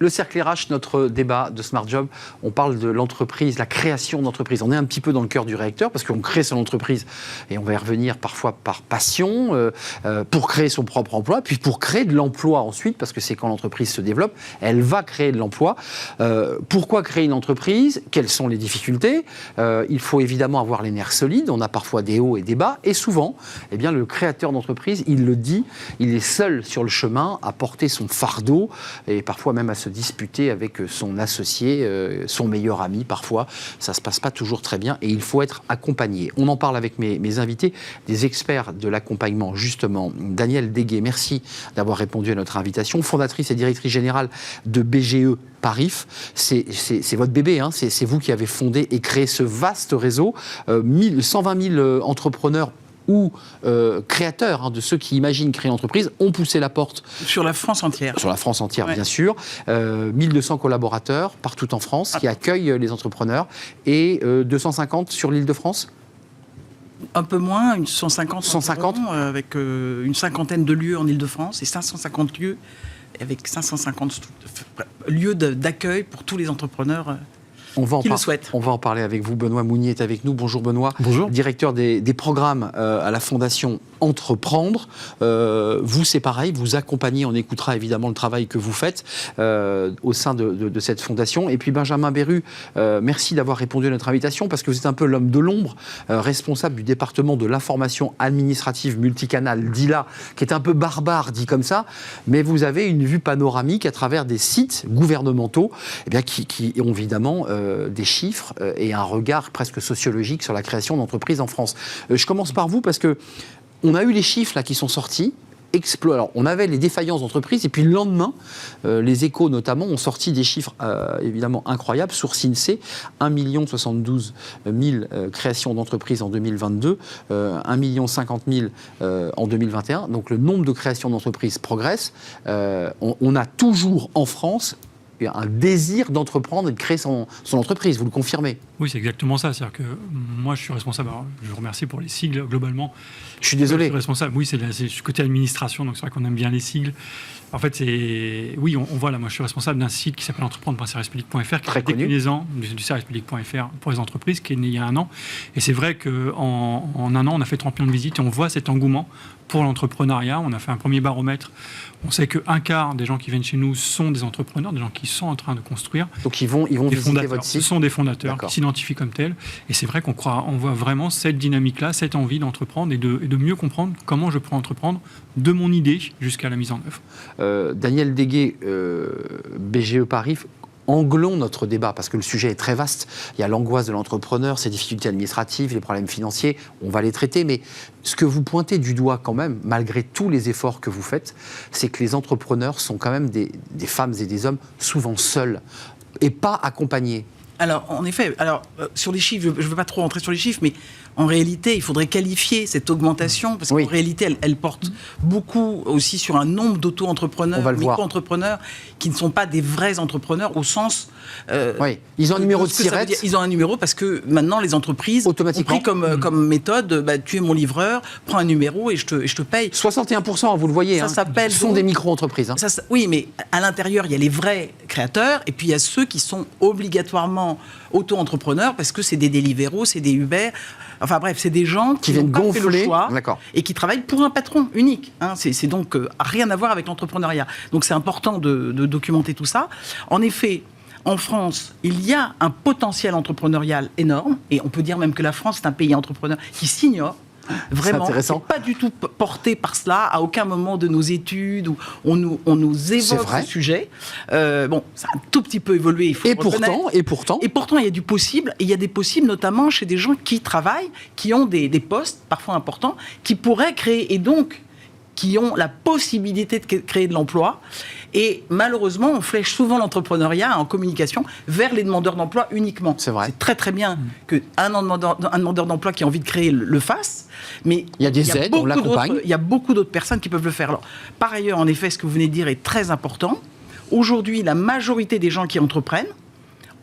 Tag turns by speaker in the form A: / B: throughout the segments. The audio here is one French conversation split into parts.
A: Le cercle RH, notre débat de Smart Job, on parle de l'entreprise, la création d'entreprise. On est un petit peu dans le cœur du réacteur parce qu'on crée son entreprise et on va y revenir parfois par passion, pour créer son propre emploi, puis pour créer de l'emploi ensuite, parce que c'est quand l'entreprise se développe, elle va créer de l'emploi. Pourquoi créer une entreprise ? Quelles sont les difficultés ? Il faut évidemment avoir les nerfs solides, on a parfois des hauts et des bas, et souvent, eh bien, le créateur d'entreprise, il le dit, il est seul sur le chemin à porter son fardeau, et parfois même à se disputer avec son associé, son meilleur ami, parfois. Ça ne se passe pas toujours très bien, et il faut être accompagné. On en parle avec mes invités, des experts de l'accompagnement, justement. Danielle Deguet, merci d'avoir répondu à notre invitation, fondatrice et directrice générale de BGE Parif. C'est votre bébé, hein, c'est vous qui avez fondé et créé ce vaste réseau, 120 000 entrepreneurs ou créateurs, hein, de ceux qui imaginent créer une entreprise, ont poussé la porte.
B: Sur la France entière.
A: Sur la France entière, bien sûr. 1200 collaborateurs partout en France qui accueillent les entrepreneurs et 250 sur l'Île-de-France.
B: Un peu moins, 150 avec une cinquantaine de lieux en Île-de-France et 550 lieux avec 550 lieux d'accueil pour tous les entrepreneurs qui le souhaitent.
A: On va en parler avec vous. Benoît Mounier est avec nous. Bonjour Benoît.
C: Bonjour.
A: Directeur des programmes à la Fondation Entreprendre. Vous, c'est pareil, vous accompagnez, on écoutera évidemment le travail que vous faites au sein de cette fondation. Et puis Benjamin Berru, merci d'avoir répondu à notre invitation parce que vous êtes un peu l'homme de l'ombre, responsable du département de l'information administrative multicanal, DILA, qui est un peu barbare dit comme ça, mais vous avez une vue panoramique à travers des sites gouvernementaux qui ont évidemment des chiffres et un regard presque sociologique sur la création d'entreprises en France. Je commence par vous parce que on a eu les chiffres là qui sont sortis. Alors, on avait les défaillances d'entreprises et puis le lendemain, les Échos notamment ont sorti des chiffres évidemment incroyables. Source INSEE, 1 072 000 créations d'entreprises en 2022, 1 50 000 en 2021. Donc le nombre de créations d'entreprises progresse. On a toujours en France un désir d'entreprendre et de créer son entreprise, vous le confirmez?
C: Oui, c'est exactement ça. C'est-à-dire que moi, je suis responsable, alors, je vous remercie pour les sigles, globalement.
A: Je suis désolé.
C: Je suis responsable, oui, c'est côté administration, donc c'est vrai qu'on aime bien les sigles. En fait, oui, on voit là, moi je suis responsable d'un site qui s'appelle entreprendre.servicepublic.fr, qui est la déclinaison du servicepublic.fr pour les entreprises, qui est né il y a un an. Et c'est vrai qu'en un an, on a fait 30 millions de visites et on voit cet engouement pour l'entrepreneuriat. On a fait un premier baromètre. On sait qu'un quart des gens qui viennent chez nous sont des entrepreneurs, des gens qui sont en train de construire.
A: Donc ils vont visiter votre site.
C: Ce sont des fondateurs qui s'identifient comme tels. Et c'est vrai qu'on voit vraiment cette dynamique-là, cette envie d'entreprendre et de mieux comprendre comment je peux entreprendre de mon idée jusqu'à la mise en œuvre.
A: Danielle Deguet, BGE Parif, anglons notre débat, parce que le sujet est très vaste. Il y a l'angoisse de l'entrepreneur, ses difficultés administratives, les problèmes financiers, on va les traiter, mais ce que vous pointez du doigt quand même, malgré tous les efforts que vous faites, c'est que les entrepreneurs sont quand même des femmes et des hommes souvent seuls et pas accompagnés.
B: Alors, en effet, sur les chiffres, je ne veux pas trop rentrer sur les chiffres, mais en réalité, il faudrait qualifier cette augmentation, parce qu'en réalité, elle porte beaucoup aussi sur un nombre d'auto-entrepreneurs, micro-entrepreneurs, qui ne sont pas des vrais entrepreneurs au sens...
A: oui, ils ont un numéro de SIRET.
B: Ils ont un numéro parce que maintenant, les entreprises ont pris comme méthode, tu es mon livreur, prends un numéro et je te paye.
A: 61%, vous le voyez, ce sont des micro-entreprises. Hein.
B: Oui, mais à l'intérieur, il y a les vrais créateurs et puis il y a ceux qui sont obligatoirement auto-entrepreneurs parce que c'est des Deliveroo, c'est des Uber... Enfin bref, c'est des gens qui viennent gonfler le choix et qui travaillent pour un patron unique. Hein. C'est donc rien à voir avec l'entrepreneuriat. Donc c'est important de documenter tout ça. En effet, en France, il y a un potentiel entrepreneurial énorme et on peut dire même que la France est un pays entrepreneur qui s'ignore. Vraiment, c'est pas du tout porté par cela. À aucun moment de nos études où on nous évoque ce sujet. Bon, ça a un tout petit peu évolué. Il faut
A: et pourtant,
B: il y a du possible. Et il y a des possibles, notamment chez des gens qui travaillent, qui ont des postes parfois importants, qui pourraient créer et donc qui ont la possibilité de créer de l'emploi. Et malheureusement, on flèche souvent l'entrepreneuriat en communication vers les demandeurs d'emploi uniquement.
A: C'est vrai.
B: C'est très très bien qu'un demandeur d'emploi qui a envie de créer le fasse, mais
A: il y a des aides, on l'accompagne.
B: Il y a beaucoup d'autres personnes qui peuvent le faire. Alors, par ailleurs, en effet, ce que vous venez de dire est très important. Aujourd'hui, la majorité des gens qui entreprennent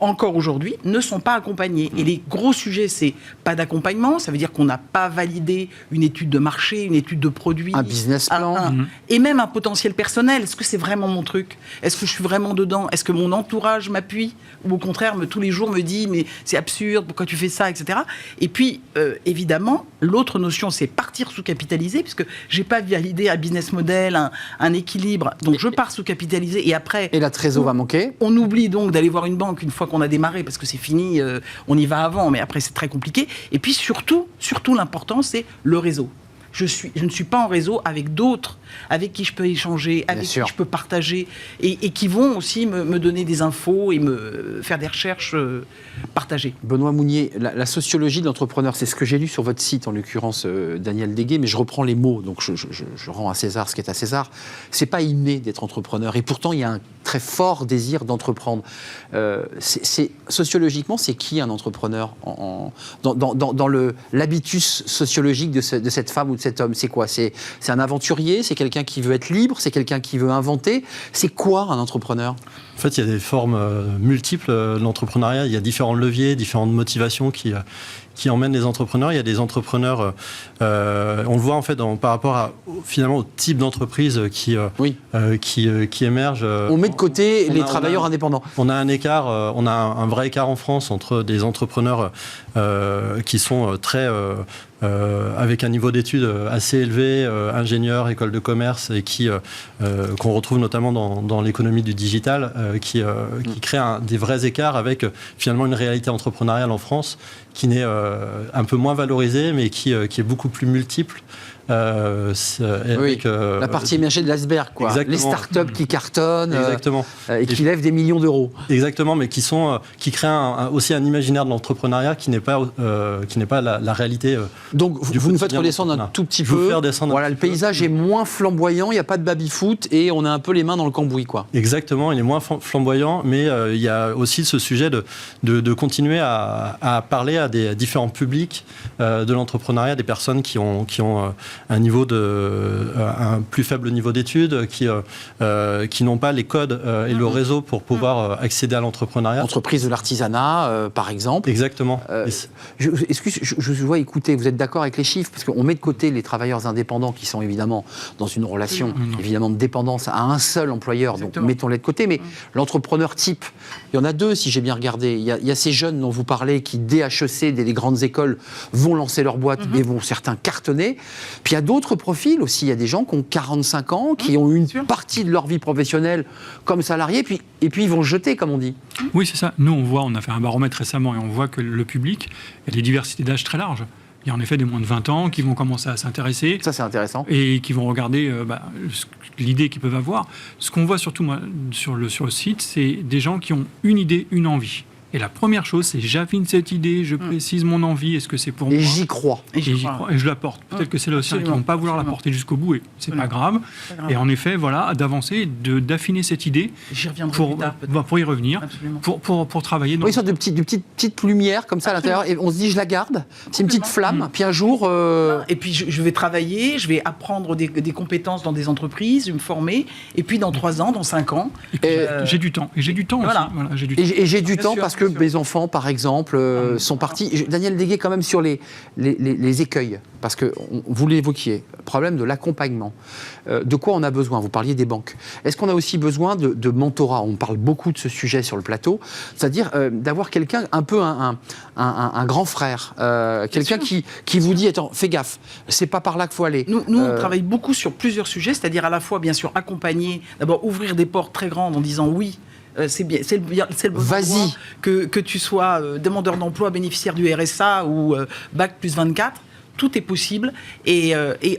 B: encore aujourd'hui, ne sont pas accompagnés. Et les gros sujets, c'est pas d'accompagnement, ça veut dire qu'on n'a pas validé une étude de marché, une étude de produit,
A: un business plan,
B: et même un potentiel personnel. Est-ce que c'est vraiment mon truc? Est-ce que je suis vraiment dedans? Est-ce que mon entourage m'appuie? Ou au contraire, tous les jours me dit mais c'est absurde, pourquoi tu fais ça, etc. Et puis, évidemment, l'autre notion, c'est partir sous-capitalisé, puisque j'ai pas validé un business model, un équilibre, donc je pars sous-capitalisé, et après...
A: Et la trésor va manquer.
B: On oublie donc d'aller voir une banque une fois qu'on a démarré, parce que c'est fini, on y va avant, mais après c'est très compliqué. Et puis surtout l'important, c'est le réseau. Je ne suis pas en réseau avec d'autres, avec qui je peux échanger, avec qui je peux partager, et qui vont aussi me donner des infos et me faire des recherches partagées.
A: Benoît Mounier, la sociologie de l'entrepreneur, c'est ce que j'ai lu sur votre site, en l'occurrence Daniel Deguet, mais je reprends les mots, donc je rends à César ce qui est à César. C'est pas inné d'être entrepreneur, et pourtant il y a un très fort désir d'entreprendre. Sociologiquement, c'est qui un entrepreneur dans l'habitus sociologique de cette femme ou de cet homme? C'est quoi? C'est un aventurier? C'est quelqu'un qui veut être libre? C'est quelqu'un qui veut inventer? C'est quoi un entrepreneur?
D: En fait, il y a des formes multiples de l'entrepreneuriat. Il y a différents leviers, différentes motivations qui emmènent les entrepreneurs. Il y a des entrepreneurs, on le voit en fait par rapport finalement au type d'entreprise qui émerge.
A: On met de côté les travailleurs indépendants.
D: On a un écart, on a un vrai écart en France entre des entrepreneurs qui sont très avec un niveau d'études assez élevé, ingénieurs, écoles de commerce, et qu'on retrouve notamment dans l'économie du digital, qui crée des vrais écarts avec finalement une réalité entrepreneuriale en France qui n'est un peu moins valorisée, mais qui est beaucoup plus multiple.
A: La partie émergée de l'iceberg, quoi. Les startups qui cartonnent et qui lèvent des millions d'euros.
D: Exactement, mais qui créent aussi un imaginaire de l'entrepreneuriat qui n'est pas la réalité.
A: Donc vous nous faites redescendre un tout petit peu. Voilà, le paysage est moins flamboyant, il n'y a pas de baby-foot et on a un peu les mains dans le cambouis, quoi.
D: Exactement, il est moins flamboyant, mais il y a aussi ce sujet de continuer à parler à des différents publics de l'entrepreneuriat, des personnes qui ont un plus faible niveau d'études, qui n'ont pas les codes et le réseau pour pouvoir accéder à l'entrepreneuriat.
A: Entreprise de l'artisanat, par exemple.
D: Exactement.
A: Je vois écouter, vous êtes d'accord avec les chiffres? Parce qu'on met de côté les travailleurs indépendants qui sont évidemment dans une relation évidemment de dépendance à un seul employeur, donc mettons-les de côté, mais l'entrepreneur type, il y en a deux si j'ai bien regardé. Il y a ces jeunes dont vous parlez qui, dès HEC, dès les grandes écoles, vont lancer leur boîte et vont certains cartonner. Puis il y a d'autres profils aussi. Il y a des gens qui ont 45 ans, qui ont une partie de leur vie professionnelle comme salariés, et puis ils vont jeter, comme on dit.
C: Oui, c'est ça. Nous, on a fait un baromètre récemment et on voit que le public, il y a des diversités d'âge très larges. Il y a en effet des moins de 20 ans qui vont commencer à s'intéresser.
A: Ça, c'est intéressant.
C: Et qui vont regarder l'idée qu'ils peuvent avoir. Ce qu'on voit surtout moi, sur le site, c'est des gens qui ont une idée, une envie. Et la première chose, c'est j'affine cette idée, je précise mon envie, est-ce que c'est pour moi?
A: Et j'y crois.
C: Et je la porte. Peut-être que c'est là aussi qui ne vont pas vouloir la porter jusqu'au bout, et c'est pas grave. Et en effet, voilà, d'avancer, d'affiner cette idée pour y revenir, pour travailler.
A: Oui, une sorte de petite lumière comme ça à l'intérieur, et on se dit je la garde, c'est une petite flamme, puis un jour...
B: Et puis je vais travailler, je vais apprendre des compétences dans des entreprises, me former, et puis dans 3 ans, dans 5 ans...
C: J'ai du temps. Et j'ai du temps aussi. Voilà,
A: et j'ai du temps parce que mes enfants, par exemple, sont partis. Daniel Deguet, quand même, sur les écueils, parce que vous l'évoquiez, problème de l'accompagnement. De quoi on a besoin? Vous parliez des banques. Est-ce qu'on a aussi besoin de mentorat? On parle beaucoup de ce sujet sur le plateau, c'est-à-dire d'avoir quelqu'un, un peu un grand frère, quelqu'un qui vous dit, attends, fais gaffe, c'est pas par là qu'il faut aller.
B: Nous on travaille beaucoup sur plusieurs sujets, c'est-à-dire à la fois, bien sûr, accompagner, d'abord ouvrir des portes très grandes en disant oui, c'est le bon endroit, que tu sois demandeur d'emploi, bénéficiaire du RSA ou Bac plus 24, tout est possible. Et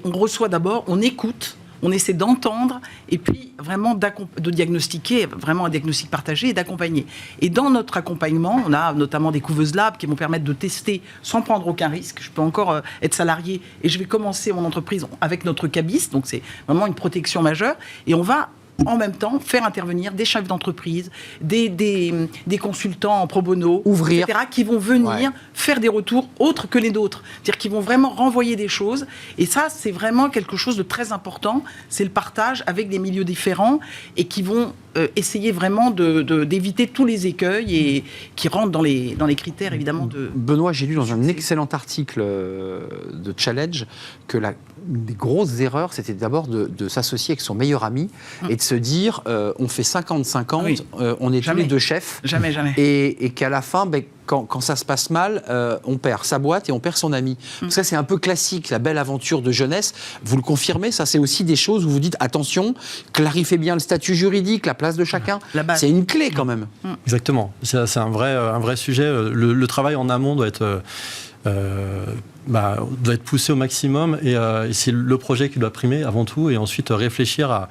B: on reçoit d'abord, on écoute, on essaie d'entendre et puis vraiment de diagnostiquer, vraiment un diagnostic partagé et d'accompagner. Et dans notre accompagnement, on a notamment des couveuses labs qui vont permettre de tester sans prendre aucun risque. Je peux encore être salarié et je vais commencer mon entreprise avec notre cabis, donc c'est vraiment une protection majeure. Et on va en même temps faire intervenir des chefs d'entreprise, des consultants en pro bono, etc., qui vont venir faire des retours autres que les nôtres. C'est-à-dire qu'ils vont vraiment renvoyer des choses. Et ça, c'est vraiment quelque chose de très important. C'est le partage avec des milieux différents et qui vont essayer vraiment d'éviter tous les écueils et qui rentrent dans les critères, évidemment.
A: Benoît, j'ai lu dans un excellent article de Challenge que une des grosses erreurs, c'était d'abord de s'associer avec son meilleur ami et de se dire on fait 50-50, on est tous les deux chefs.
B: Jamais.
A: Et qu'à la fin, quand ça se passe mal, on perd sa boîte et on perd son ami. Ça, c'est un peu classique, la belle aventure de jeunesse. Vous le confirmez, ça, c'est aussi des choses où vous dites attention, clarifiez bien le statut juridique, la place de chacun. C'est une clé quand même.
D: Exactement. C'est un vrai sujet. Le travail en amont doit être poussé au maximum et c'est le projet qui doit primer avant tout et ensuite réfléchir à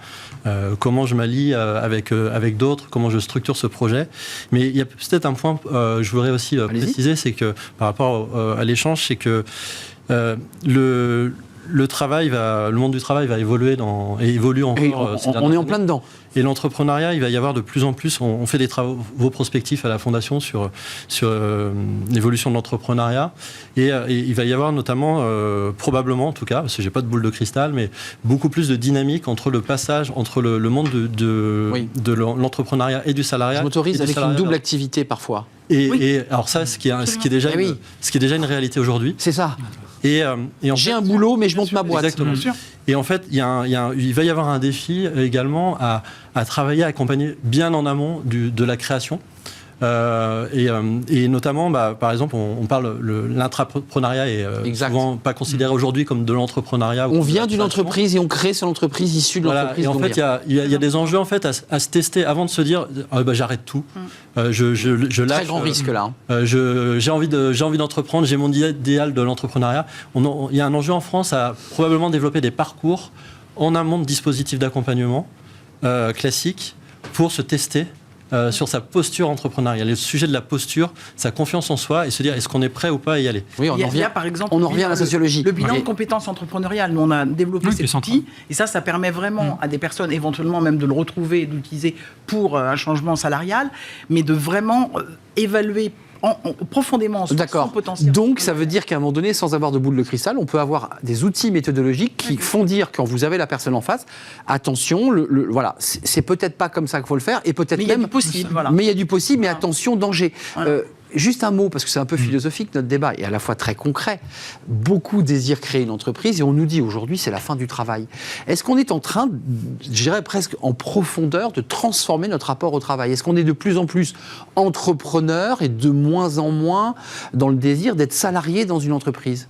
D: comment je m'allie avec d'autres, comment je structure ce projet. Mais il y a peut-être un point je voudrais aussi préciser, c'est que par rapport à l'échange, c'est que le monde du travail va évoluer et évolue encore.
A: On est en plein dedans.
D: Et l'entrepreneuriat, il va y avoir de plus en plus, on fait des travaux prospectifs à la Fondation sur l'évolution de l'entrepreneuriat. Et il va y avoir notamment, probablement en tout cas, parce que j'ai pas de boule de cristal, mais beaucoup plus de dynamique entre le passage, entre le monde de l'entrepreneuriat et du salariat.
A: Je m'autorise avec une double activité parfois.
D: Et alors ça, ce qui est déjà une réalité aujourd'hui.
A: C'est ça.
D: J'ai
A: un boulot, mais je monte ma boîte.
D: Exactement. Et en fait, il va y avoir un défi également à travailler, à accompagner bien en amont de la création. Et notamment, par exemple, on parle l'intrapreneuriat est souvent pas considéré aujourd'hui comme de l'entrepreneuriat.
A: On vient d'une entreprise et on crée son entreprise issue de l'entreprise.
D: Et en fait, il y a des enjeux en fait à se tester avant de se dire j'arrête tout, je lâche.
A: Très grand risque là.
D: J'ai envie d'entreprendre, j'ai mon idéal de l'entrepreneuriat. Il y a un enjeu en France à probablement développer des parcours en amont de dispositifs d'accompagnement classiques pour se tester. Sur sa posture entrepreneuriale. Le sujet de la posture, sa confiance en soi et se dire est-ce qu'on est prêt ou pas à y aller.
A: Oui, on en revient à la sociologie.
B: Le bilan de compétences entrepreneuriales. Nous, on a développé cet outil et ça permet vraiment à des personnes éventuellement même de le retrouver et de l'utiliser pour un changement salarial, mais de vraiment évaluer profondément son potentiel.
A: Donc, ça veut dire qu'à un moment donné, sans avoir de boule de cristal, on peut avoir des outils méthodologiques qui font dire, quand vous avez la personne en face, attention, voilà, c'est peut-être pas comme ça qu'il faut le faire, et peut-être même...
B: Mais il y a du possible, voilà.
A: Mais il y a du possible, mais attention, danger. Voilà. Juste un mot, parce que c'est un peu philosophique notre débat, et à la fois très concret. Beaucoup désirent créer une entreprise, et on nous dit aujourd'hui, c'est la fin du travail. Est-ce qu'on est en train, je dirais presque en profondeur, de transformer notre rapport au travail? Est-ce qu'on est de plus en plus entrepreneur et de moins en moins dans le désir d'être salarié dans une entreprise?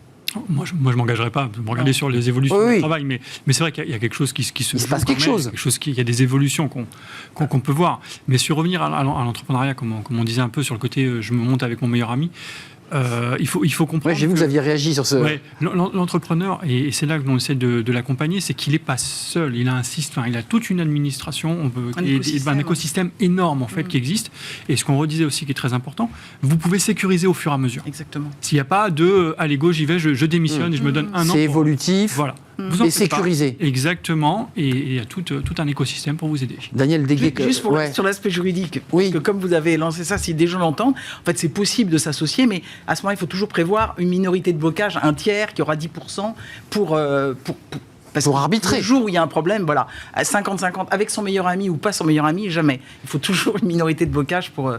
C: Moi, je ne m'engagerai pas. Vous me regardez sur les évolutions du travail, mais c'est vrai qu'il y a quelque chose qui se
A: passe quelque chose.
C: Il y a des évolutions qu'on peut voir. Mais sur revenir à l'entrepreneuriat, comme on disait un peu sur le côté je me monte avec mon meilleur ami, il faut comprendre.
A: J'ai vu que vous aviez réagi sur ce.
C: L'entrepreneur, et c'est là que l'on essaie de l'accompagner, c'est qu'il n'est pas seul. Il a il a toute une administration, un écosystème énorme en fait qui existe. Et ce qu'on redisait aussi qui est très important, vous pouvez sécuriser au fur et à mesure.
B: Exactement.
C: S'il n'y a pas de allez go, j'y vais, je démissionne et je me donne un an.
A: C'est évolutif.
C: Voilà.
A: Et sécurisé.
C: Exactement, et il y a tout un écosystème pour vous aider.
A: Daniel Deguet,
B: juste sur l'aspect juridique, parce que comme vous avez lancé ça, si des gens l'entendent, en fait c'est possible de s'associer, mais à ce moment-là, il faut toujours prévoir une minorité de blocage, un tiers qui aura 10% pour arbitrer. Le jour où il y a un problème, voilà, à 50-50, avec son meilleur ami ou pas son meilleur ami, jamais. Il faut toujours une minorité de blocage pour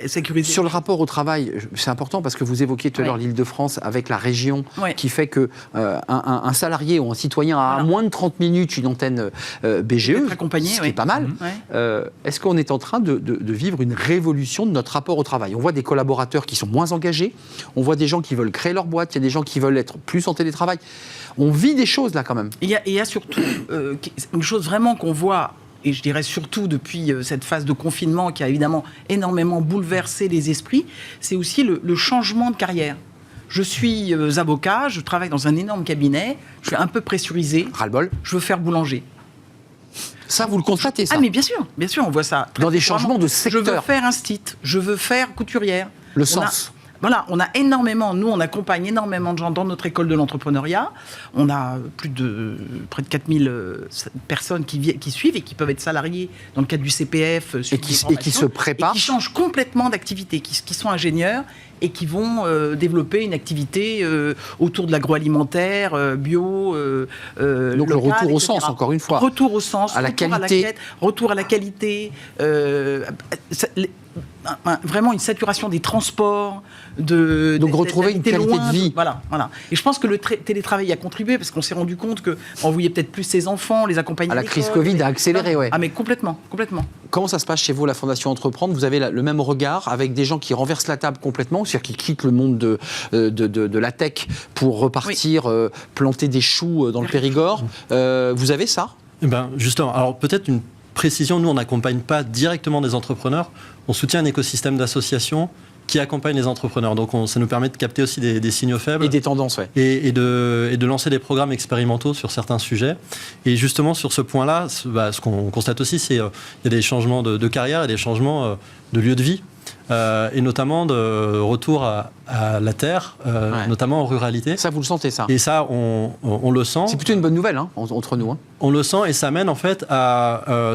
B: sécuriser.
A: Sur le rapport au travail, c'est important parce que vous évoquiez tout à l'heure l'Île-de-France avec la région qui fait que un salarié ou un citoyen a à moins de 30 minutes une antenne BGE, ce qui est pas mal. Est-ce qu'on est en train de vivre une révolution de notre rapport au travail? On voit des collaborateurs qui sont moins engagés, on voit des gens qui veulent créer leur boîte, il y a des gens qui veulent être plus en télétravail. On vit des choses là quand même.
B: Il y a surtout une chose vraiment qu'on voit, et je dirais surtout depuis cette phase de confinement qui a évidemment énormément bouleversé les esprits, c'est aussi le changement de carrière. Je suis avocat, je travaille dans un énorme cabinet, je suis un peu pressurisé.
A: Ras-le-bol.
B: Je veux faire boulanger.
A: Ça, vous le constatez, ça?
B: Ah, mais bien sûr, on voit ça.
A: Dans des changements de secteur.
B: Je veux faire instit, je veux faire couturière.
A: Le sens.
B: Voilà, on on accompagne énormément de gens dans notre école de l'entrepreneuriat. On a près de 4000 personnes qui suivent et qui peuvent être salariés dans le cadre du CPF.
A: Et qui se préparent.
B: Et qui changent complètement d'activité, qui sont ingénieurs et qui vont développer une activité autour de l'agroalimentaire, bio,
A: donc
B: local,
A: le retour au
B: etc.
A: sens, encore une fois.
B: Retour au sens, retour à la qualité, vraiment une saturation des transports,
A: donc retrouver une qualité de vie.
B: Voilà. Et je pense que le télétravail a contribué parce qu'on s'est rendu compte qu'on voyait peut-être plus ses enfants, les accompagner.
A: La crise Covid a accéléré, ouais.
B: Ah mais complètement.
A: Comment ça se passe chez vous, la Fondation Entreprendre? Vous avez le même regard avec des gens qui renversent la table complètement, c'est-à-dire qui quittent le monde de la tech pour repartir planter des choux dans le Périgord. Vous avez ça?
D: Justement, alors peut-être une précision, nous on n'accompagne pas directement des entrepreneurs, on soutient un écosystème d'associations qui accompagnent les entrepreneurs. Donc ça nous permet de capter aussi des signaux faibles.
A: Et des tendances, ouais.
D: Et de lancer des programmes expérimentaux sur certains sujets. Et justement, sur ce point-là, ce qu'on constate aussi, c'est qu'il y a des changements de carrière et des changements de lieu de vie. Et notamment de retour à la terre, notamment en ruralité.
A: Ça, vous le sentez, ça?
D: Et ça, on le sent.
A: C'est plutôt une bonne nouvelle, entre nous.
D: On le sent et ça mène en fait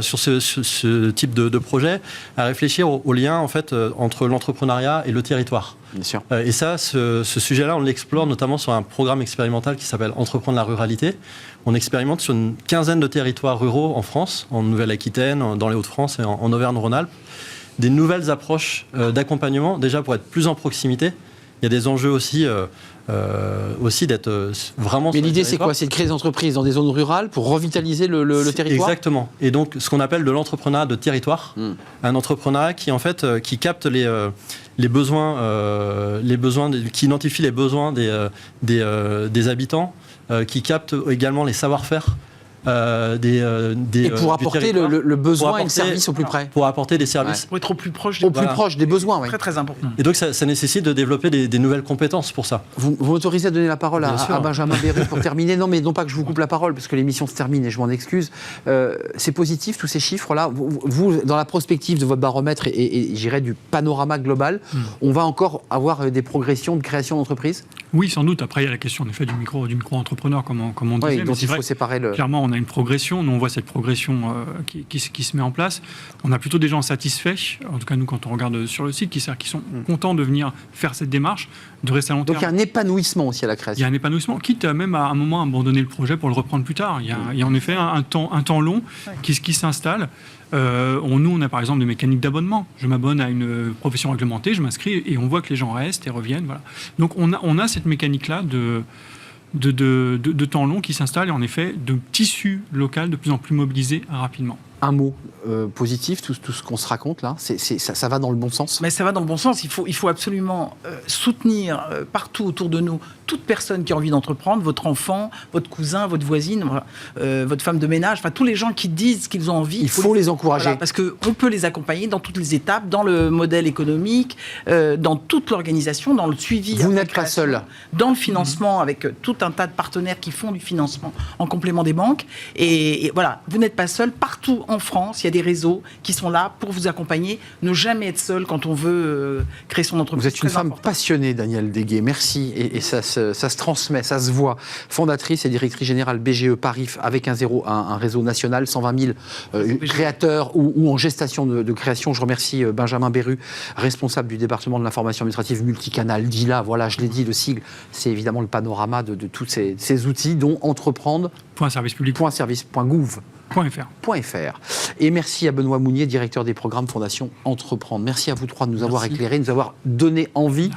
D: sur ce type de projet à réfléchir au lien en fait entre l'entrepreneuriat et le territoire.
A: Bien sûr.
D: Et ça, ce sujet-là, on l'explore notamment sur un programme expérimental qui s'appelle Entreprendre la ruralité. On expérimente sur une quinzaine de territoires ruraux en France, en Nouvelle-Aquitaine, dans les Hauts-de-France et en Auvergne-Rhône-Alpes, des nouvelles approches d'accompagnement, déjà pour être plus en proximité. Il y a des enjeux aussi d'être vraiment...
A: Mais l'idée, c'est quoi? C'est de créer des entreprises dans des zones rurales pour revitaliser le territoire?
D: Exactement. Et donc, ce qu'on appelle de l'entrepreneuriat de territoire. Un entrepreneuriat qui, en fait, qui capte les besoins, qui identifie les besoins des habitants, qui capte également les savoir-faire.
A: Et pour apporter le besoin et le service au plus près.
D: Pour apporter des services.
B: Pour être au plus proche
A: des besoins.
B: Très, très important.
D: Et donc, ça nécessite de développer des nouvelles compétences pour ça.
A: Vous m'autorisez à donner la parole à Benjamin Bérut pour terminer? Non, mais non pas que je vous coupe la parole, parce que l'émission se termine et je m'en excuse. C'est positif, tous ces chiffres-là. Vous, dans la prospective de votre baromètre et j'irais du panorama global, on va encore avoir des progressions de création d'entreprises?
C: Oui, sans doute. Après, il y a la question en effet du micro-entrepreneur, comme on disait.
A: Oui, donc il faut séparer le...
C: Clairement, on a une progression. Nous, on voit cette progression qui se met en place. On a plutôt des gens satisfaits, en tout cas nous, quand on regarde sur le site, qui sont contents de venir faire cette démarche, de rester à long terme.
A: Donc il y a un épanouissement aussi à la création.
C: Il y a un épanouissement, quitte à même à un moment abandonner le projet pour le reprendre plus tard. Il y a en effet un temps long qui s'installe. Nous, on a par exemple des mécaniques d'abonnement. Je m'abonne à une profession réglementée, je m'inscris et on voit que les gens restent et reviennent. Voilà. Donc on a cette mécanique-là de temps long qui s'installe et en effet de tissu local de plus en plus mobilisé rapidement.
A: Un mot positif, tout ce qu'on se raconte là, ça va dans le bon sens?
B: Mais ça va dans le bon sens. Il faut absolument soutenir partout autour de nous toute personne qui a envie d'entreprendre, votre enfant, votre cousin, votre voisine, votre femme de ménage, enfin tous les gens qui disent qu'ils ont envie.
A: Il faut les encourager.
B: Voilà, parce qu'on peut les accompagner dans toutes les étapes, dans le modèle économique, dans toute l'organisation, dans le suivi.
A: Vous n'êtes pas seul.
B: Dans le financement, avec tout un tas de partenaires qui font du financement en complément des banques. Et voilà, vous n'êtes pas seul. Partout en France, il y a des réseaux qui sont là pour vous accompagner. Ne jamais être seul quand on veut créer son entreprise.
A: Vous êtes une femme passionnée, Danielle Deguet. Merci. Et ça se transmet, ça se voit. Fondatrice et directrice générale BGE Paris avec un réseau national, 120 000 créateurs ou en gestation de création. Je remercie Benjamin Bérut, responsable du département de l'information administrative multicanal. DILA, voilà, je l'ai dit, le sigle, c'est évidemment le panorama de tous ces outils dont entreprendre. .service.gouv.fr. Et merci à Benoît Mounier, directeur des programmes Fondation Entreprendre. Merci à vous trois de nous avoir éclairés, de nous avoir donné envie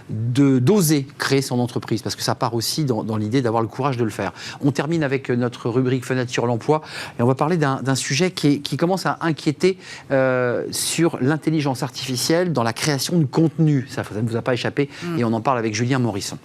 A: d'oser créer son entreprise, parce que ça part aussi dans l'idée d'avoir le courage de le faire. On termine avec notre rubrique Fenêtre sur l'emploi, et on va parler d'un sujet qui commence à inquiéter sur l'intelligence artificielle dans la création de contenu. Ça ne vous a pas échappé, et on en parle avec Julien Morisson.